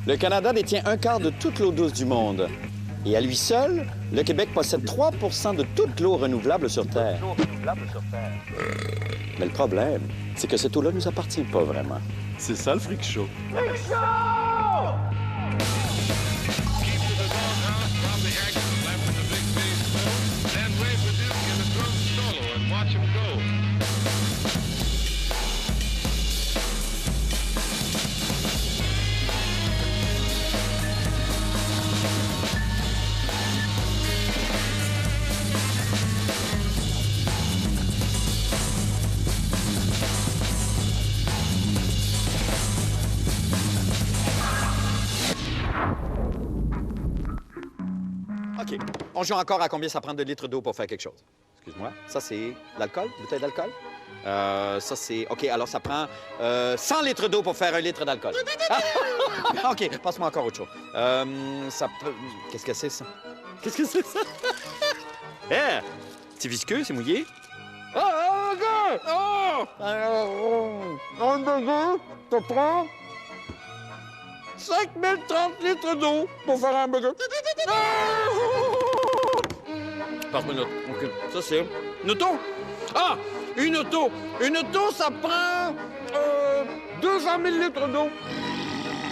Le Canada détient un quart de toute l'eau douce du monde. Et à lui seul, le Québec possède 3 de toute l'eau renouvelable sur Terre. Mais le problème, c'est que cette eau-là ne nous appartient pas vraiment. C'est ça le Freak Show. Freak Show! OK. On joue encore à combien ça prend de litres d'eau pour faire quelque chose. Excuse-moi. Ça, c'est l'alcool, bouteille d'alcool. Ça, c'est... OK, alors ça prend 100 litres d'eau pour faire 1 litre d'alcool. OK, passe-moi encore autre chose. Ça peut... Qu'est-ce que c'est, ça? Qu'est-ce que c'est, ça? Eh! C'est visqueux, c'est mouillé? Oh! Un burger, ça prend 5030 litres d'eau pour faire un burger. Passe-moi une autre. OK. Ça, c'est une auto. Ah! Une auto. Une auto, ça prend 200 000 litres d'eau.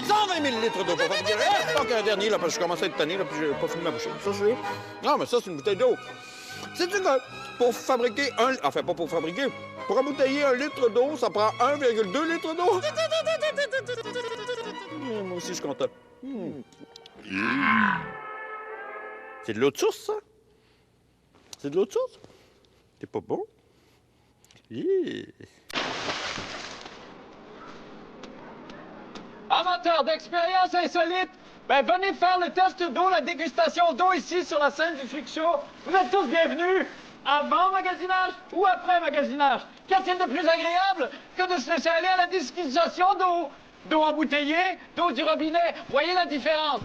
120 000 litres d'eau. Pour faire donc un dernier, là, parce que je commence à être tanné, là, puis j'ai pas fini ma bouchée. Ça, c'est... Non, mais ça, c'est une bouteille d'eau. C'est une... Pour fabriquer un... Enfin, pas pour fabriquer. Pour embouteiller 1 litre d'eau, ça prend 1,2 litres d'eau. Moi aussi, je suis content. C'est de l'eau de source, ça? C'est de l'eau de source? C'est pas bon? Amateurs d'expériences insolites, ben venez faire le test d'eau, la dégustation d'eau ici sur la scène du Freak Show. Vous êtes tous bienvenus, avant magasinage ou après magasinage. Qu'y-a-t-il de plus agréable que de se laisser aller à la dégustation d'eau? D'eau embouteillée, d'eau du robinet, voyez la différence?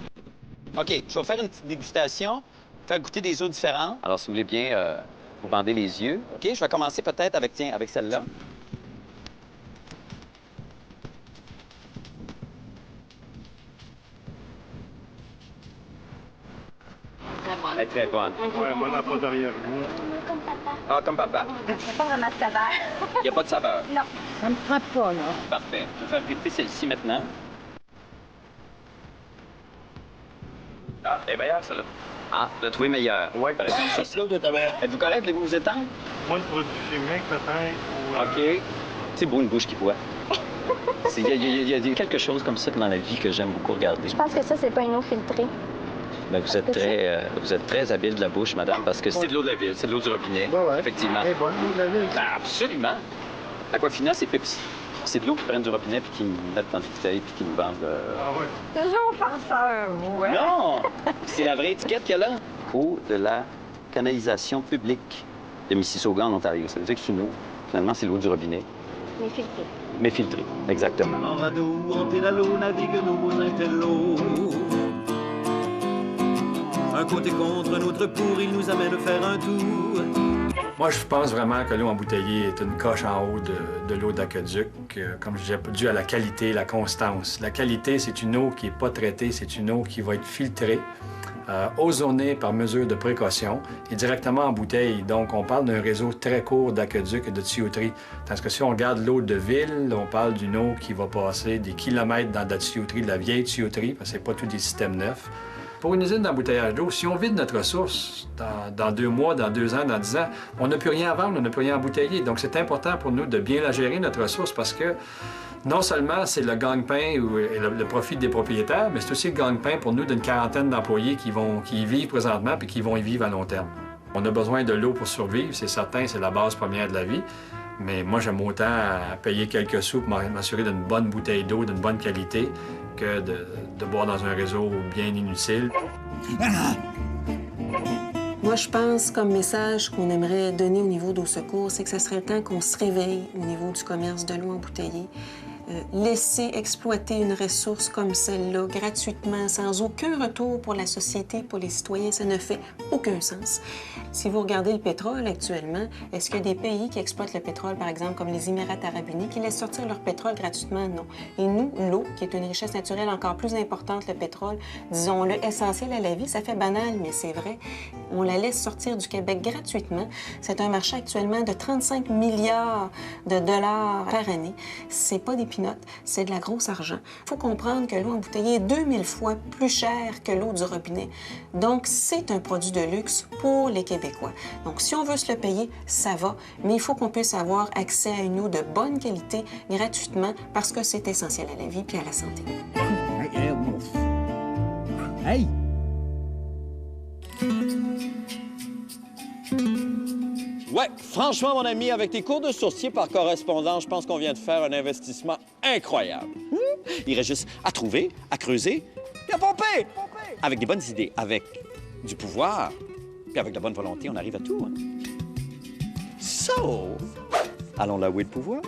OK, je vais faire une petite dégustation, faire goûter des eaux différentes. Alors, si vous voulez bien, vous bandez les yeux. OK, je vais commencer peut-être avec, tiens, avec celle-là. Elle est très bonne. Ouais, moi, la pas derrière-goût. Comme papa. Ah, comme papa. C'est pas vraiment de saveur. Il n'y a pas de saveur. Non. Ça me prend pas, là. Parfait. Je vais faire goûter celle-ci maintenant. Ah, elle est meilleure, celle-là. Ah, vous l'avez trouvé meilleure. Ouais, ça, c'est l'eau de ta mère. Êtes-vous correct? Voulez-vous vous étendre? Moi, le produit chimique, peut-être. Ou, OK. C'est beau, une bouche qui boit. Il y a quelque chose comme ça dans la vie que j'aime beaucoup regarder. Je pense que ça, c'est pas une eau filtrée. Ben, vous êtes très habile de la bouche, madame, parce que c'est de l'eau de la ville, c'est de l'eau du robinet. Ouais. Effectivement. Eh bonne, l'eau de la ville. Ben, absolument. Aquafina, c'est Pepsi. C'est de l'eau qu'ils prennent du robinet puis qu'ils mettent dans des bouteilles puis qu'ils nous vendent. Ah ouais. Toujours penseur, ouais. Non! C'est la vraie étiquette qu'il y a là. Eau de la canalisation publique de Mississauga, en Ontario. Ça veut dire que c'est une eau. Finalement, c'est l'eau du robinet. Mais filtrée. Mais filtrée. Exactement. En radeau, en pédalo, navigue nos intellos. Un côté contre, l'autre pour, il nous amène faire un tour. Moi, je pense vraiment que l'eau embouteillée est une coche en haut de l'eau d'aqueduc, comme je disais, dû à la qualité, la constance. La qualité, c'est une eau qui n'est pas traitée, c'est une eau qui va être filtrée, ozonée par mesure de précaution et directement en bouteille. Donc, on parle d'un réseau très court d'aqueduc et de tuyauterie. Tandis que si on regarde l'eau de ville, on parle d'une eau qui va passer des kilomètres dans de la tuyauterie, de la vieille tuyauterie, parce que c'est pas tous des systèmes neufs. Pour une usine d'embouteillage d'eau, si on vide notre ressource dans 2 mois, dans 2 ans, dans 10 ans, on n'a plus rien à vendre, on n'a plus rien à embouteiller. Donc, c'est important pour nous de bien la gérer, notre ressource, parce que non seulement c'est le gagne-pain et le profit des propriétaires, mais c'est aussi le gagne-pain pour nous d'une quarantaine d'employés qui y vivent présentement et qui vont y vivre à long terme. On a besoin de l'eau pour survivre, c'est certain, c'est la base première de la vie. Mais moi, j'aime autant payer quelques sous pour m'assurer d'une bonne bouteille d'eau, d'une bonne qualité, que de boire dans un réseau bien inutile. Moi, je pense, comme message qu'on aimerait donner au niveau d'eau secours, c'est que ce serait le temps qu'on se réveille au niveau du commerce de l'eau embouteillée. laisser exploiter une ressource comme celle-là gratuitement, sans aucun retour pour la société, pour les citoyens, ça ne fait aucun sens. Si vous regardez le pétrole actuellement, est-ce qu'il y a des pays qui exploitent le pétrole, par exemple, comme les Émirats arabes unis, qui laissent sortir leur pétrole gratuitement? Non. Et nous, l'eau, qui est une richesse naturelle encore plus importante, le pétrole, disons-le, essentiel à la vie, ça fait banal, mais c'est vrai, on la laisse sortir du Québec gratuitement. C'est un marché actuellement de 35 milliards de dollars par année. C'est pas des pinottes, c'est de la grosse argent. Il faut comprendre que l'eau embouteillée est 2000 fois plus chère que l'eau du robinet. Donc, c'est un produit de luxe pour les Québécois. Donc, si on veut se le payer, ça va, mais il faut qu'on puisse avoir accès à une eau de bonne qualité gratuitement parce que c'est essentiel à la vie puis à la santé. Hey! Ouais, franchement, mon ami, avec tes cours de sourcier par correspondance, je pense qu'on vient de faire un investissement incroyable. Il reste juste à trouver, à creuser, puis à pomper! Avec des bonnes idées, avec du pouvoir, puis avec de la bonne volonté, on arrive à tout. Hein? Sauf... Allons là où est le pouvoir?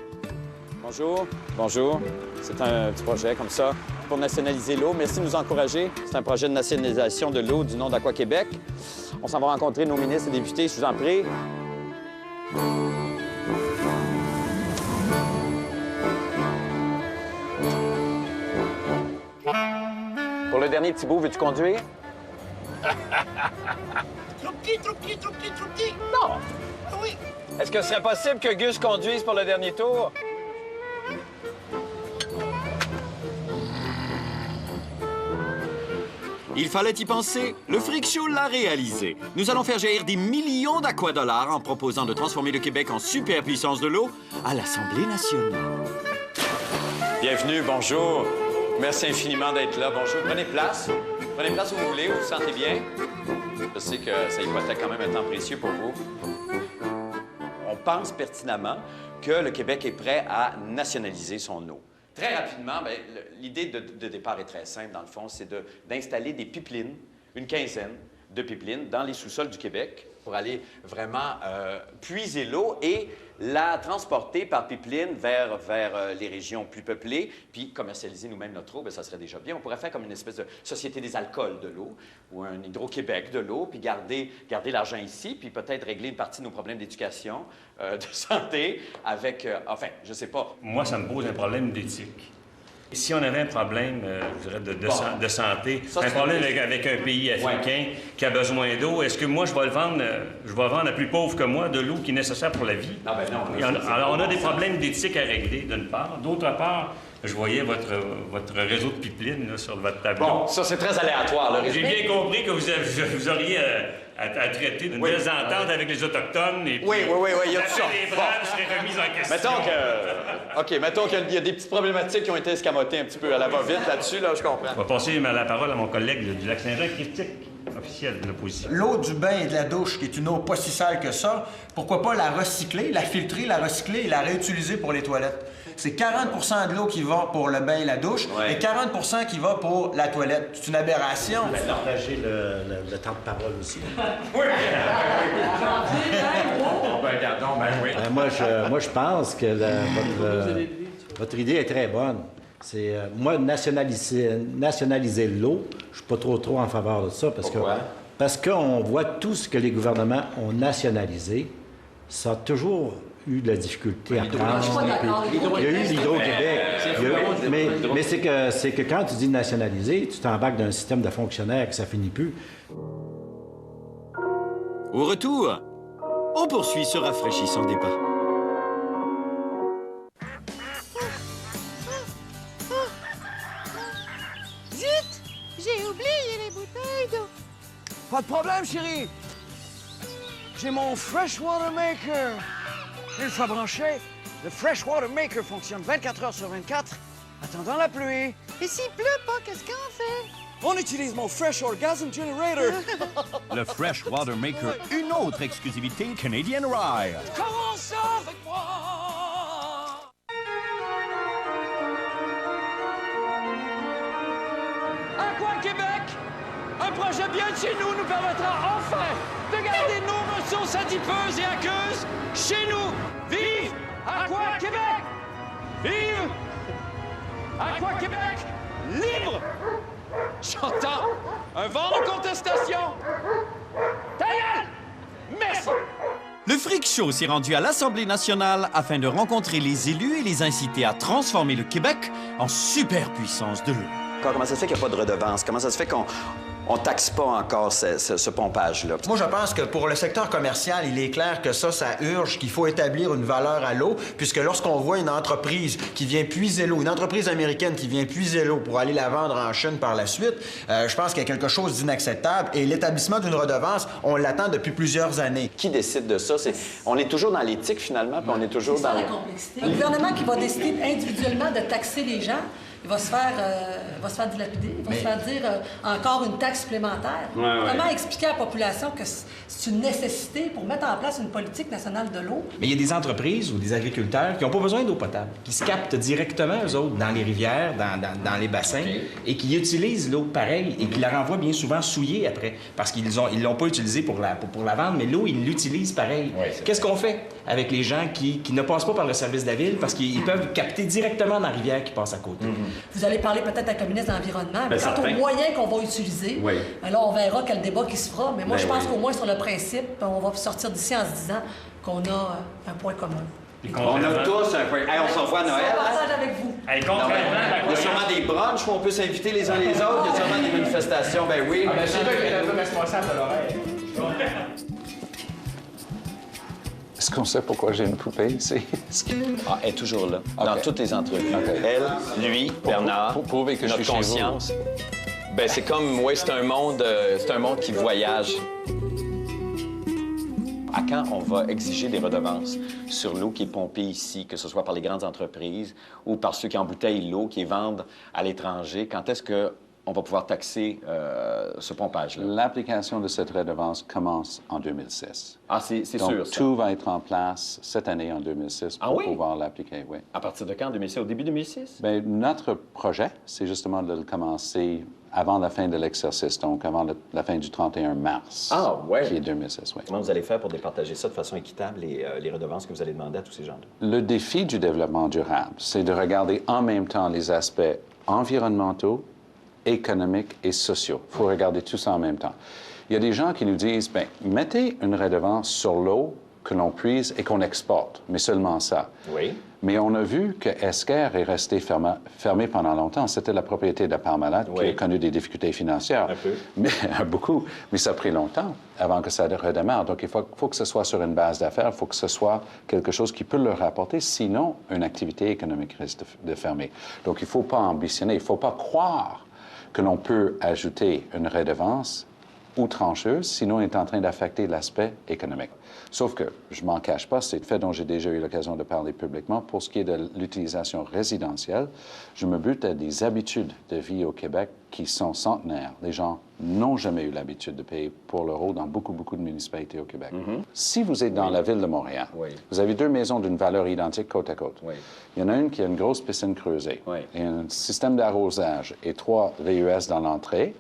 Bonjour. Bonjour. C'est un petit projet comme ça pour nationaliser l'eau. Merci de nous encourager. C'est un projet de nationalisation de l'eau du nom d'Aqua-Québec. On s'en va rencontrer nos ministres et députés, je vous en prie. Pour le dernier petit bout, veux-tu conduire? Trop petit. Non! Oui. Est-ce que ce serait possible que Gus conduise pour le dernier tour? Il fallait y penser. Le Freak Show l'a réalisé. Nous allons faire jaillir des millions d'aquadollars en proposant de transformer le Québec en superpuissance de l'eau à l'Assemblée nationale. Bienvenue, bonjour. Merci infiniment d'être là. Bonjour. Prenez place. Prenez place où vous voulez, vous vous sentez bien. Je sais que ça hypothèque quand même un temps précieux pour vous. On pense pertinemment que le Québec est prêt à nationaliser son eau. Très rapidement, l'idée de départ est très simple, dans le fond, c'est d'installer des pipelines, une quinzaine de pipelines, dans les sous-sols du Québec pour aller vraiment puiser l'eau et la transporter par pipeline vers les régions plus peuplées, puis commercialiser nous-mêmes notre eau, bien, ça serait déjà bien. On pourrait faire comme une espèce de société des alcools de l'eau ou un Hydro-Québec de l'eau, puis garder l'argent ici, puis peut-être régler une partie de nos problèmes d'éducation, de santé, avec... enfin, je sais pas. Moi, ça me pose un problème d'éthique. Si on avait un problème, je dirais, de santé, Ça, un problème avec un pays africain qui a besoin d'eau, est-ce que moi, je vais vendre à plus pauvre que moi de l'eau qui est nécessaire pour la vie? Ah ben non. Alors, on a des problèmes d'éthique à régler, d'une part. D'autre part, je voyais votre réseau de pipeline là, sur votre tableau. Bon, ça, c'est très aléatoire, le réseau. J'ai bien compris que vous auriez à traiter d'une mésentente avec les Autochtones. Et puis, Oui, il y a tout ça. Les braves seraient remis en question. Mettons qu'il y a des petites problématiques qui ont été escamotées un petit peu à la va-vite là-dessus, là, je comprends. On va passer la parole à mon collègue du Lac-Saint-Jean, critique officiel de l'opposition. L'eau du bain et de la douche, qui est une eau pas si sale que ça, pourquoi pas la recycler, la filtrer, la recycler et la réutiliser pour les toilettes? C'est 40 % de l'eau qui va pour le bain et la douche et 40 % qui va pour la toilette. C'est une aberration. Partager le temps de parole aussi. Oui! Moi, je pense que votre idée est très bonne. C'est moi, nationaliser l'eau, je suis pas trop en faveur de ça. Parce qu'on voit tout ce que les gouvernements ont nationalisé, ça a toujours eu de la difficulté à prendre. Il y a eu l'Hydro-Québec. Mais c'est que quand tu dis nationaliser, tu t'embarques d'un système de fonctionnaires que ça finit plus. Au retour, on poursuit ce rafraîchissant débat. Zut! J'ai oublié les bouteilles d'eau. Pas de problème, chérie. J'ai mon Freshwater Maker. Une fois branché, le Freshwater Maker fonctionne 24 heures sur 24, attendant la pluie. Et s'il pleut pas, qu'est-ce qu'on fait? On utilise mon Fresh Orgasm Generator. Le Freshwater Maker, une autre exclusivité Canadian Rye. Commence avec moi! Aqua-Québec, un projet bien de chez nous permettra enfin de garder nos ressources adipeuses et aqueuses chez nous. Vive Aqua-Québec! Vive Aqua-Québec, libre! J'entends un vent de contestation. Ta gueule! Merci! Le Freak Show s'est rendu à l'Assemblée nationale afin de rencontrer les élus et les inciter à transformer le Québec en superpuissance de l'eau. Comment ça se fait qu'il n'y a pas de redevance? Comment ça se fait qu'on ne taxe pas encore ce pompage-là? Moi, je pense que pour le secteur commercial, il est clair que ça urge qu'il faut établir une valeur à l'eau, puisque lorsqu'on voit une entreprise qui vient puiser l'eau, une entreprise américaine qui vient puiser l'eau pour aller la vendre en Chine par la suite, je pense qu'il y a quelque chose d'inacceptable. Et l'établissement d'une redevance, on l'attend depuis plusieurs années. Qui décide de ça? On est toujours dans l'éthique, finalement, puis on est toujours dans... la complexité. Un gouvernement qui va décider individuellement de taxer les gens, il va se faire dilapider, il va se faire dire encore une taxe supplémentaire. Comment expliquer à la population que c'est une nécessité pour mettre en place une politique nationale de l'eau? Mais il y a des entreprises ou des agriculteurs qui n'ont pas besoin d'eau potable, qui se captent directement, eux autres, dans les rivières, dans les bassins, et qui utilisent l'eau pareille et qui la renvoient bien souvent souillée après, parce qu'ils l'ont pas utilisée pour la vendre, mais l'eau, ils l'utilisent pareil. Qu'est-ce qu'on fait avec les gens qui ne passent pas par le service de la ville parce qu'ils peuvent capter directement dans la rivière qui passe à côté? Vous allez parler peut-être avec le ministre de l'Environnement, mais quant aux moyens qu'on va utiliser, là, on verra quel débat qui se fera. Mais moi, je pense qu'au moins sur le principe, on va sortir d'ici en se disant qu'on a un point commun. On a tous un point. Hey, on s'en voit à Noël. On partage avec vous. Il y a sûrement des brunchs où on peut s'inviter les uns les autres. Il y a sûrement des manifestations. Ben oui. C'est toi qui es le responsable de l'horaire. Est-ce qu'on sait pourquoi j'ai une poupée ici? Elle est toujours là, dans toutes les entrevues. Elle, lui, Bernard, pour prouver que notre je suis conscience. Chez vous. Ben c'est comme, c'est un monde qui voyage. À quand on va exiger des redevances sur l'eau qui est pompée ici, que ce soit par les grandes entreprises ou par ceux qui embouteillent l'eau, qui vendent à l'étranger? Quand est-ce qu'on va pouvoir taxer ce pompage-là? L'application de cette redevance commence en 2006. Ah, c'est sûr, Donc, tout va être en place cette année, en 2006, pour pouvoir l'appliquer, oui. À partir de quand, en 2006? Au début 2006? Bien, notre projet, c'est justement de le commencer avant la fin de l'exercice, donc avant la fin du 31 mars. Ah, ouais. Qui est 2006, oui. Comment vous allez faire pour départager ça de façon équitable, les redevances que vous allez demander à tous ces gens-là? Le défi du développement durable, c'est de regarder en même temps les aspects environnementaux, économiques et sociaux. Il faut regarder tout ça en même temps. Il y a des gens qui nous disent, bien, mettez une redevance sur l'eau que l'on puise et qu'on exporte, mais seulement ça. Oui. Mais on a vu que Esker est resté fermé pendant longtemps. C'était la propriété de Parmalat qui a connu des difficultés financières. Un peu. Mais, beaucoup. Mais ça a pris longtemps avant que ça redémarre. Donc, il faut que ce soit sur une base d'affaires. Il faut que ce soit quelque chose qui peut leur rapporter. Sinon, une activité économique risque de fermer. Donc, il ne faut pas ambitionner. Il ne faut pas croire que l'on peut ajouter une redevance outranceuse, sinon on est en train d'affecter l'aspect économique. Sauf que, je m'en cache pas, c'est le fait dont j'ai déjà eu l'occasion de parler publiquement. Pour ce qui est de l'utilisation résidentielle, je me bute à des habitudes de vie au Québec qui sont centenaires. Les gens n'ont jamais eu l'habitude de payer pour leur eau dans beaucoup de municipalités au Québec. Si vous êtes dans la ville de Montréal, vous avez deux maisons d'une valeur identique côte à côte. Il y en a une qui a une grosse piscine creusée, et un système d'arrosage et 3 VUS dans l'entrée,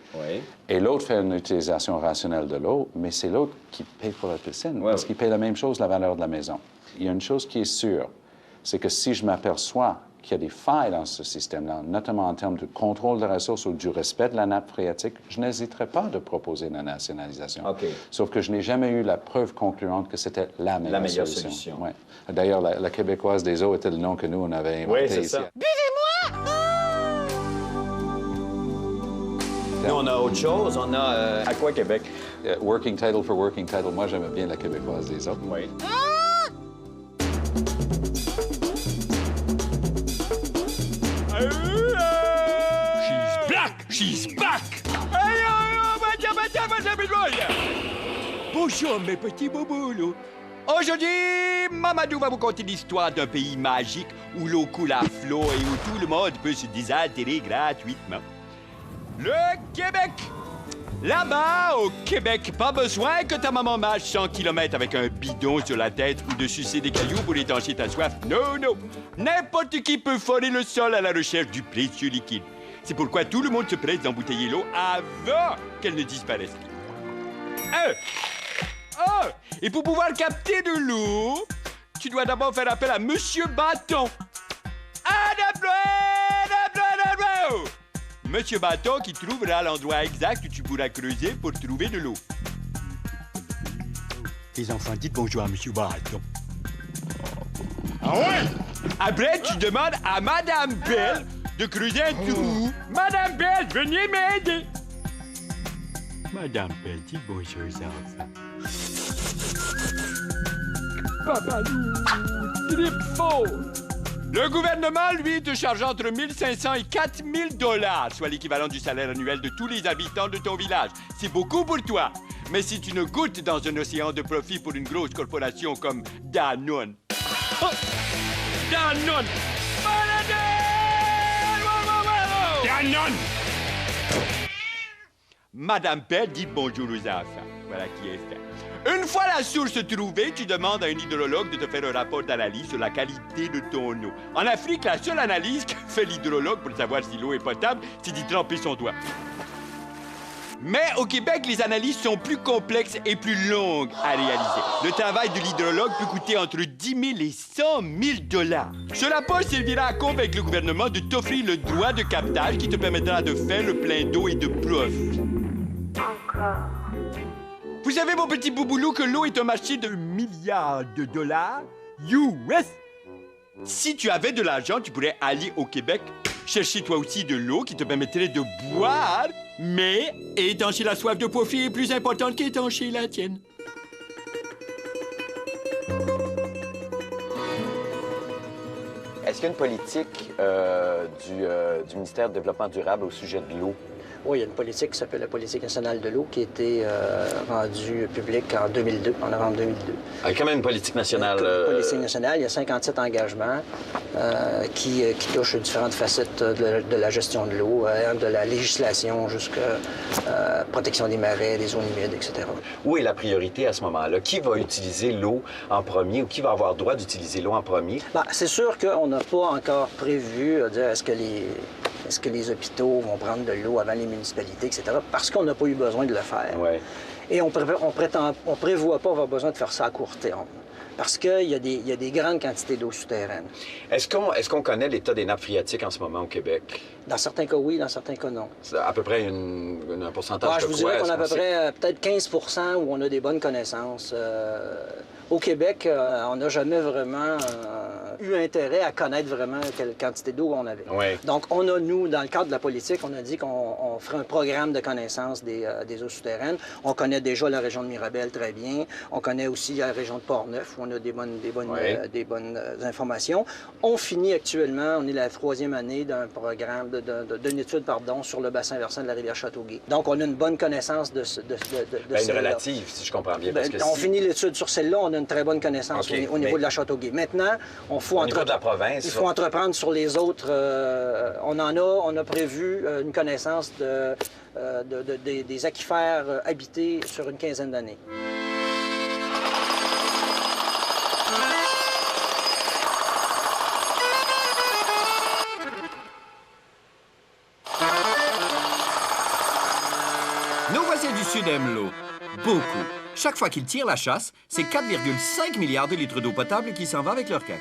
et l'autre fait une utilisation rationnelle de l'eau, mais c'est l'autre qui paye pour la piscine, parce qu'il paye la même chose, la valeur de la maison. Il y a une chose qui est sûre, c'est que si je m'aperçois qu'il y a des failles dans ce système-là, notamment en termes de contrôle de ressources ou du respect de la nappe phréatique, je n'hésiterai pas de proposer la nationalisation. Sauf que je n'ai jamais eu la preuve concluante que c'était la meilleure solution. Ouais. D'ailleurs, la Québécoise des eaux était le nom que nous, on avait inventé ici. Ça. Nous, on a autre chose. On a Aqua-Québec. Working title for working title. Moi, j'aimais bien la Québécoise des eaux. Oui. She's black! She's back! Bonjour, mes petits boboulos. Aujourd'hui, Mamadou va vous conter l'histoire d'un pays magique où l'eau coule à flot et où tout le monde peut se désaltérer gratuitement. Le Québec! Là-bas, au Québec, pas besoin que ta maman marche 100 km avec un bidon sur la tête ou de sucer des cailloux pour étancher ta soif. Non, non! N'importe qui peut fouler le sol à la recherche du précieux liquide. C'est pourquoi tout le monde se presse d'embouteiller l'eau avant qu'elle ne disparaisse. Et pour pouvoir capter de l'eau, tu dois d'abord faire appel à Monsieur Bâton. Monsieur Bâton qui trouvera l'endroit exact où tu pourras creuser pour trouver de l'eau. Les enfants, dites bonjour à Monsieur Bâton. Ah ouais? Après, tu demandes à Madame Belle de creuser un trou. Madame Belle, venez m'aider. Madame Belle, dites bonjour aux enfants. Papalou, trip fort. Le gouvernement, lui, te charge entre 1 500 et 4 000 $, soit l'équivalent du salaire annuel de tous les habitants de ton village. C'est beaucoup pour toi. Mais si tu ne goûtes dans un océan de profit pour une grosse corporation comme Danone... Oh! Danone! Danone! Madame Pelle dit bonjour aux enfants. Voilà qui est fait. Une fois la source trouvée, tu demandes à un hydrologue de te faire un rapport d'analyse sur la qualité de ton eau. En Afrique, la seule analyse que fait l'hydrologue pour savoir si l'eau est potable, c'est d'y tremper son doigt. Mais au Québec, les analyses sont plus complexes et plus longues à réaliser. Le travail de l'hydrologue peut coûter entre 10 000 et 100 000 $. Ce rapport servira à convaincre le gouvernement de t'offrir le droit de captage qui te permettra de faire le plein d'eau et de profit. Encore. Vous savez, mon petit bouboulou, que l'eau est un marché de milliards de dollars US. Si tu avais de l'argent, tu pourrais aller au Québec chercher toi aussi de l'eau qui te permettrait de boire, mais étancher la soif de profit est plus importante qu'étancher la tienne. Est-ce qu'il y a une politique du ministère du Développement durable au sujet de l'eau? Oui, il y a une politique qui s'appelle la politique nationale de l'eau qui a été rendue publique en 2002, en novembre 2002. Ah, quand même une politique nationale. Politique nationale, il y a 57 engagements qui touchent différentes facettes de la gestion de l'eau, de la législation jusqu'à protection des marais, des zones humides, etc. Où est la priorité à ce moment-là? Qui va utiliser l'eau en premier ou qui va avoir droit d'utiliser l'eau en premier? Bien, c'est sûr qu'on n'a pas encore prévu est-ce que les hôpitaux vont prendre de l'eau avant les municipalités, etc., parce qu'on n'a pas eu besoin de le faire. Ouais. Et on prévoit pas avoir besoin de faire ça à court terme, parce qu'il y a des grandes quantités d'eau souterraine. Est-ce qu'on connaît l'état des nappes phréatiques en ce moment au Québec? Dans certains cas, oui, dans certains cas, non. C'est à peu près un pourcentage de je vous dirais qu'on a à peu près peut-être 15 % où on a des bonnes connaissances. Au Québec, on n'a jamais vraiment eu intérêt à connaître vraiment quelle quantité d'eau on avait. Oui. Donc, nous, dans le cadre de la politique, on a dit qu'on ferait un programme de connaissance des eaux souterraines. On connaît déjà la région de Mirabel très bien. On connaît aussi la région de Portneuf, où on a des bonnes informations. On finit actuellement, on est la 3e année d'un programme, d'une étude, sur le bassin versant de la rivière Châteauguay. Donc, on a une bonne connaissance de celle-là. Une relative, si je comprends bien. Parce que on finit l'étude sur celle-là, on a une très bonne connaissance au niveau de la Châteauguay. Maintenant, il faut entreprendre sur les autres. On a prévu une connaissance des aquifères habités sur une quinzaine d'années. Nos voisins du Sud aiment l'eau. Beaucoup. Chaque fois qu'ils tirent la chasse, c'est 4,5 milliards de litres d'eau potable qui s'en va avec leur caca.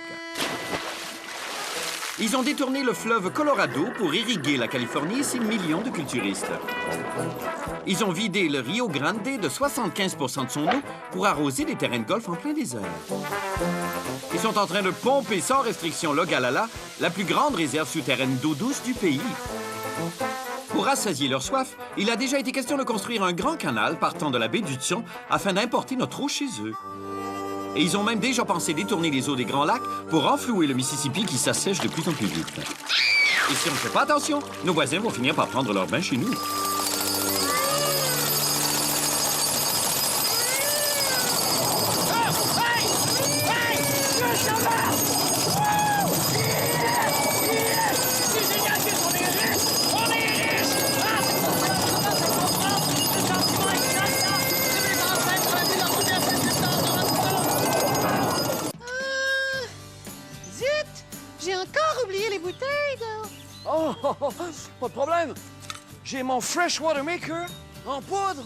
Ils ont détourné le fleuve Colorado pour irriguer la Californie et ses millions de culturistes. Ils ont vidé le Rio Grande de 75 % de son eau pour arroser des terrains de golf en plein désert. Ils sont en train de pomper sans restriction l'Ogallala, la plus grande réserve souterraine d'eau douce du pays. Pour rassasier leur soif, il a déjà été question de construire un grand canal partant de la baie d'Hudson afin d'importer notre eau chez eux. Et ils ont même déjà pensé détourner les eaux des Grands Lacs pour enflouer le Mississippi qui s'assèche de plus en plus vite. Et si on ne fait pas attention, nos voisins vont finir par prendre leur bain chez nous. J'ai encore oublié les bouteilles, là. Oh, pas de problème. J'ai mon Fresh Water Maker en poudre.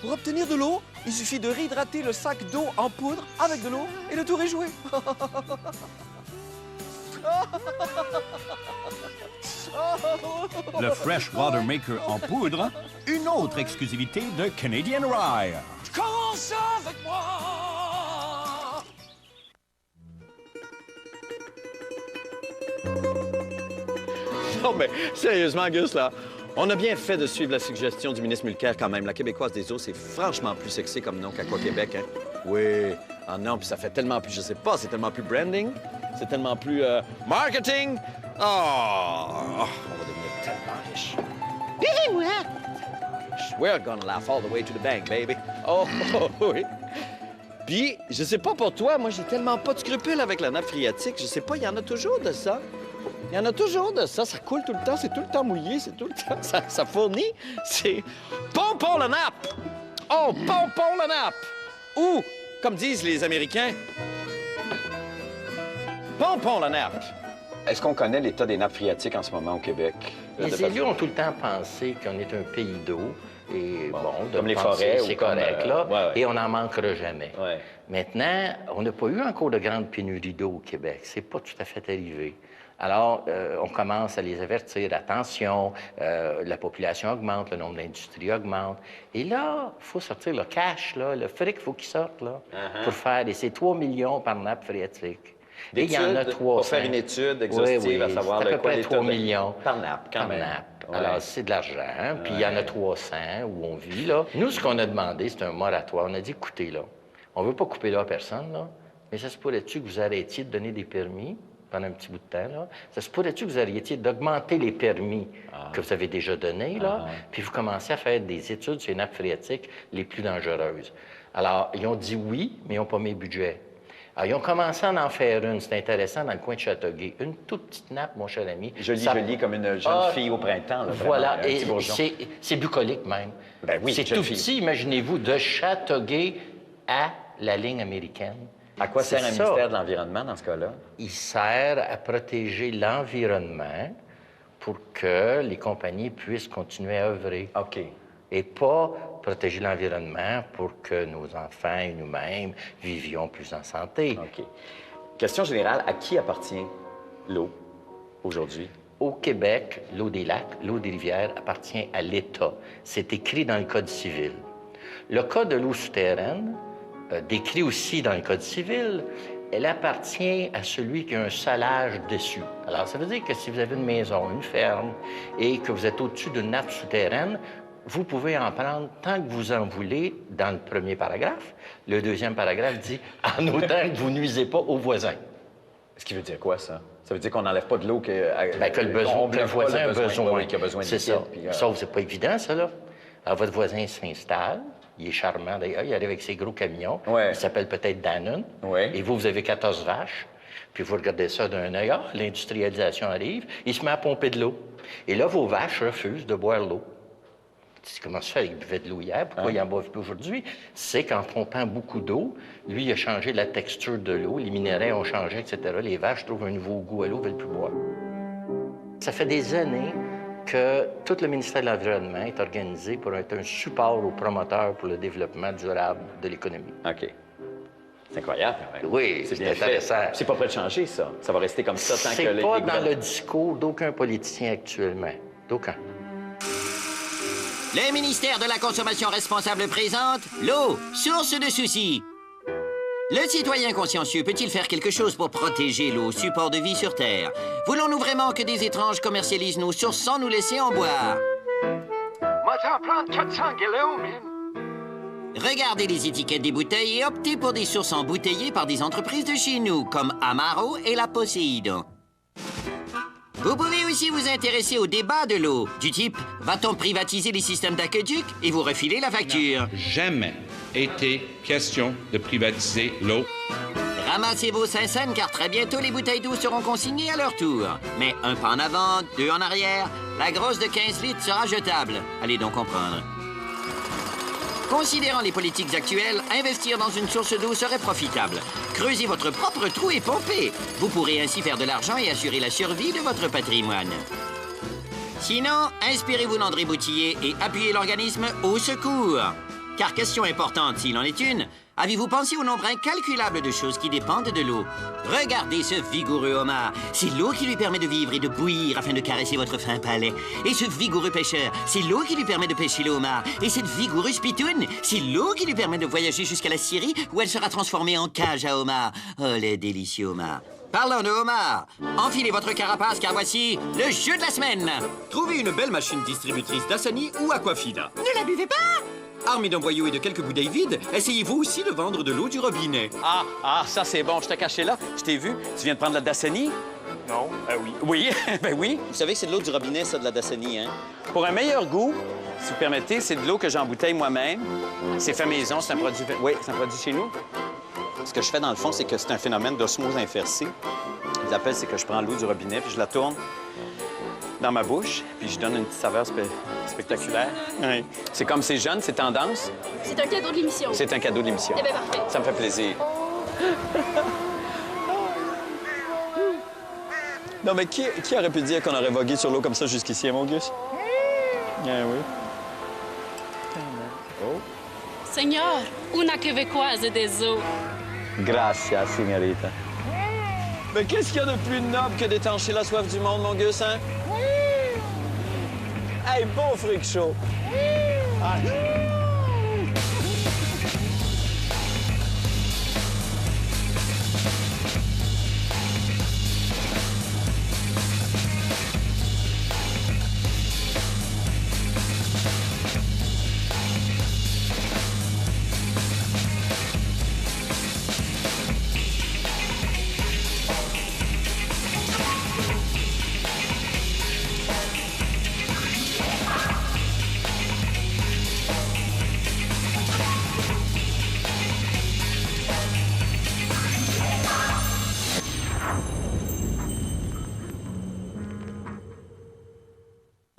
Pour obtenir de l'eau, il suffit de réhydrater le sac d'eau en poudre avec de l'eau et le tour est joué. Oh! Le Fresh Water Maker en poudre, une autre exclusivité de Canadian Rye. Commence avec moi! Non, mais sérieusement, Gus, là, on a bien fait de suivre la suggestion du ministre Mulcair quand même. La Québécoise des eaux, c'est franchement plus sexy comme nom qu'Aqua-Québec, hein? Oui. Ah non, puis ça fait tellement plus, je sais pas, c'est tellement plus branding, c'est tellement plus marketing. Oh, on va devenir tellement riche. Suivez-moi! We're gonna laugh all the way to the bank, baby. Oh, oui. Puis, je sais pas pour toi, moi, j'ai tellement pas de scrupules avec la nappe phréatique. Je sais pas, il y en a toujours de ça. Il y en a toujours de ça. Ça coule tout le temps, c'est tout le temps mouillé, c'est tout le temps... Ça fournit. C'est... Pompons la nappe! Oh, pompons la nappe! Ou, comme disent les Américains, pompons la nappe! Est-ce qu'on connaît l'état des nappes phréatiques en ce moment au Québec? Les élus ont tout le temps pensé qu'on est un pays d'eau. Et bon, comme les forêts. C'est correct, là. Ouais. Et on n'en manquera jamais. Ouais. Maintenant, on n'a pas eu encore de grande pénurie d'eau au Québec. C'est pas tout à fait arrivé. Alors, on commence à les avertir. Attention, la population augmente, le nombre d'industries augmente. Et là, il faut sortir le cash, là, le fric, il faut qu'il sorte, là, pour faire... Et c'est 3 millions par nappe phréatique. Et il y en a 300. Pour faire une étude exhaustive, à savoir à peu près l'état 3 millions. Par nappe, quand même. Ouais. Alors, c'est de l'argent. Hein? Puis il y en a 300 où on vit, là. Nous, ce qu'on a demandé, c'est un moratoire. On a dit, écoutez, là, on ne veut pas couper là à personne, là, mais ça se pourrait-tu que vous arrêtiez de donner des permis pendant un petit bout de temps, là? Ça se pourrait-tu que vous arrêtiez d'augmenter les permis que vous avez déjà donnés, là, puis vous commencez à faire des études sur les nappes phréatiques les plus dangereuses? Alors, ils ont dit oui, mais ils n'ont pas mis le budget. Alors, ils ont commencé à en faire une, c'est intéressant, dans le coin de Châteauguay. Une toute petite nappe, mon cher ami. Jolie comme une jeune fille au printemps. Là, voilà, vraiment, et c'est bucolique même. Ben oui, c'est tout petit, imaginez-vous, de Châteauguay à la ligne américaine. À quoi sert un ministère de l'Environnement dans ce cas-là? Il sert à protéger l'environnement pour que les compagnies puissent continuer à œuvrer. OK. Et pas protéger l'environnement pour que nos enfants et nous-mêmes vivions plus en santé. OK. Question générale, à qui appartient l'eau aujourd'hui? Au Québec, l'eau des lacs, l'eau des rivières appartient à l'État. C'est écrit dans le Code civil. Le Code de l'eau souterraine, décrit aussi dans le Code civil, elle appartient à celui qui a un salage dessus. Alors, ça veut dire que si vous avez une maison, une ferme, et que vous êtes au-dessus d'une nappe souterraine, vous pouvez en prendre tant que vous en voulez dans le premier paragraphe. Le deuxième paragraphe dit « en autant que vous nuisez pas aux voisins ». Ce qui veut dire quoi, ça? Ça veut dire qu'on n'enlève pas de l'eau que le voisin a besoin. Oui, qu'il a besoin de c'est ça. Puis, Sauf que c'est pas évident, ça, là. Alors, votre voisin s'installe. Il est charmant, d'ailleurs. Il arrive avec ses gros camions. Il s'appelle peut-être Danone. Et vous avez 14 vaches. Puis vous regardez ça d'un œil. Ah, l'industrialisation arrive. Il se met à pomper de l'eau. Et là, vos vaches refusent de boire l'eau. Comment ça se fait? Il buvait de l'eau hier. Pourquoi il en boit plus aujourd'hui? C'est qu'en pompant beaucoup d'eau, lui, il a changé la texture de l'eau. Les minéraux ont changé, etc. Les vaches trouvent un nouveau goût à l'eau, ne veulent plus boire. Ça fait des années que tout le ministère de l'Environnement est organisé pour être un support aux promoteurs pour le développement durable de l'économie. OK. C'est incroyable. Oui, c'est intéressant. C'est pas prêt de changer, ça. Ça va rester comme ça tant que... C'est pas dans le discours d'aucun politicien actuellement. D'aucun. Le ministère de la Consommation responsable présente l'eau, source de soucis. Le citoyen consciencieux peut-il faire quelque chose pour protéger l'eau, support de vie sur Terre? Voulons-nous vraiment que des étranges commercialisent nos sources sans nous laisser en boire? Moi, t'en prends 400 gallons, man. Regardez les étiquettes des bouteilles et optez pour des sources embouteillées par des entreprises de chez nous, comme Amaro et la Poséidon. Vous pouvez aussi vous intéresser au débat de l'eau, du type « Va-t-on privatiser les systèmes d'aqueduc et vous refiler la facture? » Jamais été question de privatiser l'eau. Ramassez vos Saint-Saëns, car très bientôt les bouteilles d'eau seront consignées à leur tour. Mais un pas en avant, 2 en arrière, la grosse de 15 litres sera jetable. Allez donc comprendre. Considérant les politiques actuelles, investir dans une source d'eau serait profitable. Creusez votre propre trou et pompez. Vous pourrez ainsi faire de l'argent et assurer la survie de votre patrimoine. Sinon, inspirez-vous d'André Boutillier et appuyez l'organisme au secours. Car question importante, s'il en est une, Avez-vous pensé au nombre incalculable de choses qui dépendent de l'eau? Regardez ce vigoureux homard. C'est l'eau qui lui permet de vivre et de bouillir afin de caresser votre fin palais. Et ce vigoureux pêcheur, c'est l'eau qui lui permet de pêcher le homard. Et cette vigoureuse pitoune, c'est l'eau qui lui permet de voyager jusqu'à la Syrie où elle sera transformée en cage à homard. Oh, les délicieux homards. Parlons de homard. Enfilez votre carapace car voici le jeu de la semaine. Trouvez une belle machine distributrice Dasani ou Aquafina. Ne la buvez pas! Armé d'un boyau et de quelques bouteilles vides, essayez-vous aussi de vendre de l'eau du robinet. Ah, ça c'est bon, je t'ai caché là. Je t'ai vu. Tu viens de prendre la Dasani? Non, oui. Oui, ben oui. Vous savez que c'est de l'eau du robinet, ça, de la Dasani, hein? Pour un meilleur goût, si vous permettez, c'est de l'eau que j'embouteille moi-même. C'est fait maison, c'est un produit... Oui, c'est un produit chez nous. Ce que je fais, dans le fond, c'est que c'est un phénomène d'osmose inversée. Ils appellent, c'est que je prends l'eau du robinet, puis je la tourne dans ma bouche, puis je donne une petite saveur spectaculaire. Oui. C'est comme c'est jeune, c'est tendance. C'est un cadeau de l'émission. C'est un cadeau de l'émission. Eh bien, parfait. Ça me fait plaisir. Non, mais qui aurait pu dire qu'on aurait vogué sur l'eau comme ça jusqu'ici, hein, mon Gus? Ah oui. Oh. Seigneur, una québécoise des eaux. Gracias, signorita. Mais qu'est-ce qu'il y a de plus noble que d'étancher la soif du monde, mon Gus, hein? Oui! Hey, bon freak show! Oui! Ah.